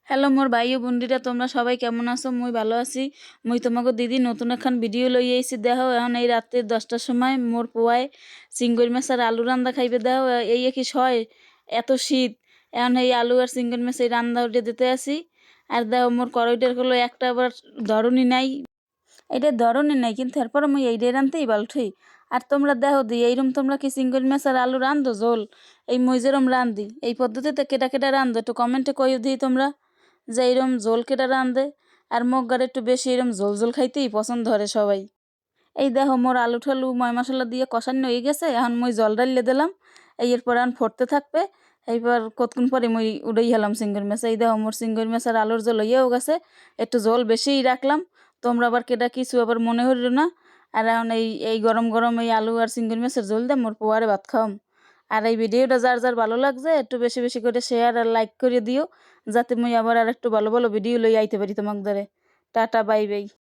Hello মোর ভাই ও বন্ধুরা, তোমরা সবাই কেমন আছো? মুই ভালো আছি। মুই তোমাকে দিদি নতুন একখান ভিডিও লই আইছি। দেখো এখন এই রাতে 10টার সময় মোর পোয়ায় চিংড়ি মাছ আর আলু রান্দা খাইবে। দেখো এই কি সয়, এত শীত। এখন এই আলু আর চিংড়ি মাছ এই রান্দা উঠে দিতে আসি। আর দেখো মোর কড়াইটার হলো একটা আবার ধরনই নাই, এটা ধরনই নাই, কিন্তু এরপরে মুই এইটাই রানতেই বালঠই। আর তোমরা দেখো দি এইরম তোমরা কি চিংড়ি মাছ আর আলু রান্ধো ঝোল? এই মুই যেরম রান্ধি এই পদ্ধতিতে কেটা কেটা রান্ধো একটু কমেন্টে কইও দিই তোমরা, যে এইরম ঝোল কেটা রান্ধে। আর মোক গাড়ি একটু বেশি এরম ঝোল ঝোল খাইতেই পছন্দ করে সবাই। এই দেখো মোর আলু ঠালু ময় মশলা দিয়ে কষানো হয়ে গেছে, এখন মুই জল ডালিয়ে দিলাম। এই এরপর এখন ফুটতে থাকবে। এইবার কতক্ষণ পরে মুই উড়াই হলাম চিংড়ি মাছ। এই দেখো মোর চিংড়ি মাছ আর আলুর ঝোল হইয়াও গেছে, একটু জল বেশিই রাখলাম। তোমরা আবার কেটা কিছু আবার মনে হইল না। আর এখন এই এই গরম গরম এই আলু আর চিংড়ি মাছের ঝোল দিয়ে মোর পোয়ারে ভাত খাওয়াম। আর এই ভিডিওটা যার যার ভালো লাগছে একটু বেশি বেশি করে শেয়ার আর লাইক করে দিও, যাতে মুই আবার আর একটু ভালো ভালো ভিডিও লই আইতে পারি তোমাক ধরে। Tata, bye bye.